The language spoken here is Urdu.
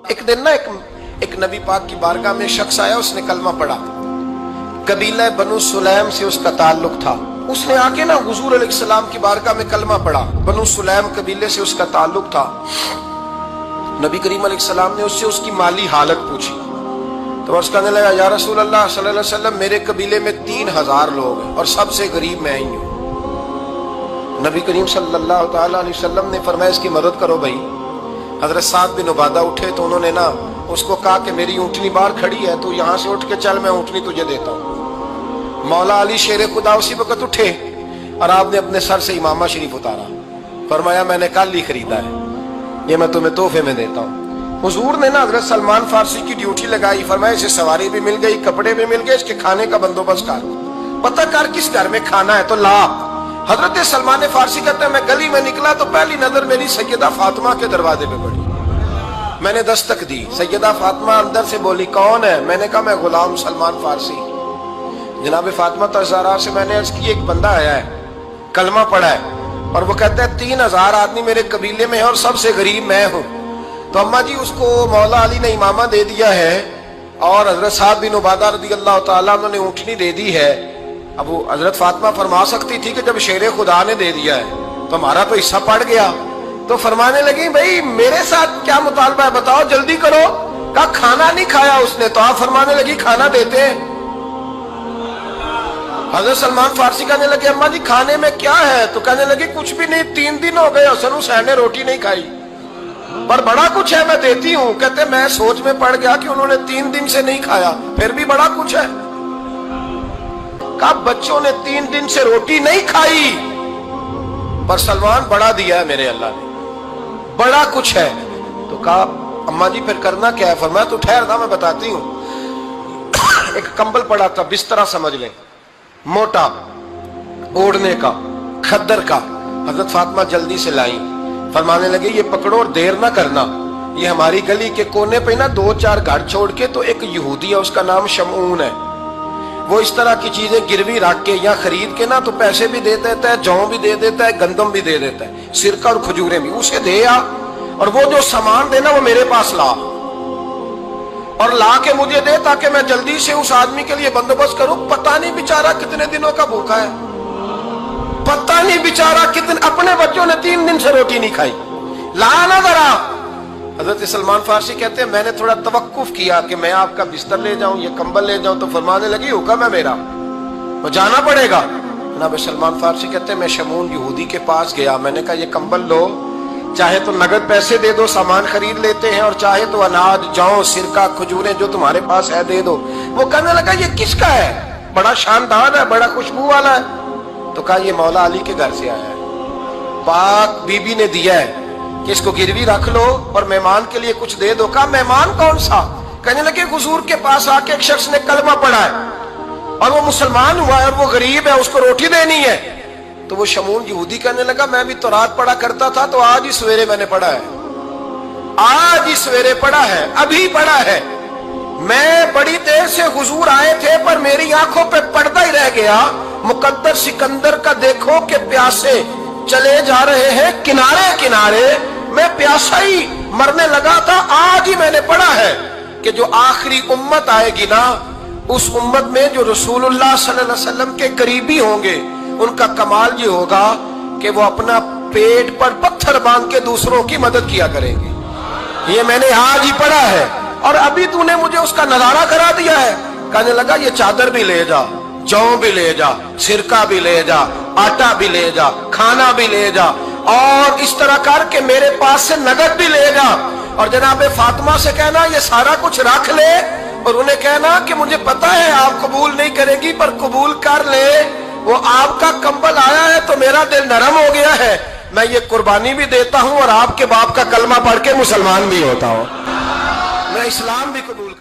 ایک دن نا ایک نبی پاک کی بارگاہ میں شخص آیا, اس نے کلمہ پڑھا. قبیلہ بنو سلیم سے اس کا تعلق تھا. اس نے آ کے نا حضور علیہ السلام کی بارگاہ میں کلمہ پڑھا. بنو سلیم قبیلے سے اس کا تعلق تھا. نبی کریم علیہ السلام نے اس سے اس کی مالی حالت پوچھی تو اس کہنے لگا, یا رسول اللہ صلی اللہ علیہ وسلم, میرے قبیلے میں 3000 لوگ ہیں اور سب سے غریب میں ہی ہوں. نبی کریم صلی اللہ تعالی علیہ وسلم نے فرمایا اس کی مدد کرو بھائی. حضرت سعد بن عبادہ اٹھے تو انہوں نے نا اس کو کہا کہ میری اونٹنی باہر کھڑی ہے, تو یہاں سے اٹھ کے چل, میں اونٹنی تجھے دیتا ہوں. مولا علی شیر خدا اسی وقت اٹھے اور آپ نے اپنے سر سے امامہ شریف اتارا. فرمایا میں نے کل ہی خریدا ہے, یہ میں تمہیں تحفے میں دیتا ہوں. حضور نے نا حضرت سلمان فارسی کی ڈیوٹی لگائی. فرمایا اسے سواری بھی مل گئی, کپڑے بھی مل گئے, اس کے کھانے کا بندوبست کر, پتہ کر کس گھر میں کھانا ہے تو لا. حضرت سلمان فارسی کہتے ہیں میں گلی میں نکلا تو پہلی نظر میری سیدہ فاطمہ کے دروازے پہ پڑی. میں نے دستک دی, سیدہ فاطمہ اندر سے بولی کون ہے؟ میں نے کہا میں غلام سلمان فارسی. جناب فاطمہ الزہرا سے میں نے عرض کی ایک بندہ آیا ہے, کلمہ پڑھا ہے اور وہ کہتا ہے 3000 آدمی میرے قبیلے میں ہے اور سب سے غریب میں ہوں. تو اماں جی اس کو مولا علی نے امامہ دے دیا ہے اور حضرت سعد بن عبادہ رضی اللہ تعالیٰ عنہ نے اونٹنی دے دی ہے. اب وہ حضرت فاطمہ فرما سکتی تھی کہ جب شیر خدا نے دے دیا ہے تو ہمارا تو حصہ پڑ گیا. تو فرمانے لگی بھئی میرے ساتھ کیا مطالبہ ہے بتاؤ, جلدی کرو. کہا کھانا نہیں کھایا اس نے. تو آپ فرمانے لگی کھانا دیتے ہیں. حضرت سلمان فارسی کہنے لگے اماں جی کھانے میں کیا ہے؟ تو کہنے لگی کچھ بھی نہیں, 3 دن ہو گئے حسن حسین نے روٹی نہیں کھائی, پر بڑا کچھ ہے میں دیتی ہوں. کہتے میں سوچ میں پڑ گیا کہ انہوں نے 3 دن سے نہیں کھایا, پھر بھی بڑا کچھ ہے. کہا بچوں نے 3 دن سے روٹی نہیں کھائی پر سلمان بڑا دیا ہے میرے اللہ نے, بڑا کچھ ہے. تو کہا اماں جی پھر کرنا کیا ہے؟ فرمایا تو ٹھہر تھا میں بتاتی ہوں. ایک کمبل پڑا تھا, بسترا سمجھ لیں, موٹا اوڑھنے کا, کھدر کا. حضرت فاطمہ جلدی سے لائی. فرمانے لگے یہ پکڑو اور دیر نہ کرنا. یہ ہماری گلی کے کونے پہ نا 2-4 گھر چھوڑ کے تو ایک یہودی ہے, اس کا نام شمعون ہے. وہ اس طرح کی چیزیں گروی رکھ کے یا خرید کے نا تو پیسے بھی دے دیتا ہے, جوں بھی دے دیتا ہے, گندم بھی دے دیتا ہے, سرکہ اور کھجوریں بھی. اسے دے آ اور وہ جو سامان دینا وہ میرے پاس لا اور لا کے مجھے دے تاکہ میں جلدی سے اس آدمی کے لیے بندوبست کروں. پتہ نہیں بیچارہ کتنے دنوں کا بھوکا ہے, پتہ نہیں بیچارہ کتنے, اپنے بچوں نے 3 دن سے روٹی نہیں کھائی, لا نہ ذرا. حضرت سلمان فارسی کہتے ہیں میں نے تھوڑا توقف کیا کہ میں آپ کا بستر لے جاؤں, یہ کمبل لے جاؤں. تو فرمانے لگی حکم ہے میرا, وہ جانا پڑے گا. جناب سلمان فارسی کہتے ہیں میں شمعون یہودی کے پاس گیا. میں نے کہا یہ کمبل لو, چاہے تو نگد پیسے دے دو, سامان خرید لیتے ہیں, اور چاہے تو اناج, جوں, سرکہ, کھجوریں جو تمہارے پاس ہے دے دو. وہ کہنے لگا یہ کس کا ہے؟ بڑا شاندار ہے, بڑا خوشبو والا ہے. تو کہا یہ مولا علی کے گھر سے آیا ہے, پاک بی بی نے دیا ہے کہ اس کو گروی رکھ لو اور مہمان کے لیے کچھ دے دو. کہا مہمان کون سا؟ کہنے لگے حضور کے پاس آ کے ایک شخص نے کلمہ پڑھا ہے اور وہ مسلمان ہوا ہے اور وہ غریب ہے, اس کو روٹی دینی ہے. تو وہ شمعون یہودی کہنے لگا میں بھی تورات پڑھا کرتا تھا, تو آج ہی سویرے میں نے پڑھا ہے, آج ہی سویرے پڑھا ہے, ابھی پڑھا ہے. میں بڑی دیر سے حضور آئے تھے پر میری آنکھوں پہ پردہ ہی رہ گیا. مقدر سکندر کا دیکھو کہ پیاسے چلے جا رہے ہیں کنارے کنارے, میں پیاسا ہی مرنے لگا تھا. آج ہی میں نے پڑھا ہے کہ جو آخری امت آئے گی نا, اس امت میں جو رسول اللہ صلی اللہ علیہ وسلم کے قریبی ہوں گے, ان کا کمال یہ ہوگا کہ وہ اپنا پیٹ پر پتھر باندھ کے دوسروں کی مدد کیا کریں گے. یہ میں نے آج ہی پڑھا ہے اور ابھی تو نے مجھے اس کا نظارہ کرا دیا ہے. کہنے لگا یہ چادر بھی لے جا, جوں بھی لے جا, سرکہ بھی لے جا, آٹا بھی لے جا, کھانا بھی لے جا, اور اس طرح کر کے میرے پاس سے نگد بھی لے جا. اور جناب فاطمہ سے کہنا یہ سارا کچھ رکھ لے, اور انہیں کہنا کہ مجھے پتا ہے آپ قبول نہیں کرے گی پر قبول کر لے. وہ آپ کا کمبل آیا ہے تو میرا دل نرم ہو گیا ہے, میں یہ قربانی بھی دیتا ہوں اور آپ کے باپ کا کلمہ پڑھ کے مسلمان بھی ہوتا ہوں, میں اسلام بھی قبول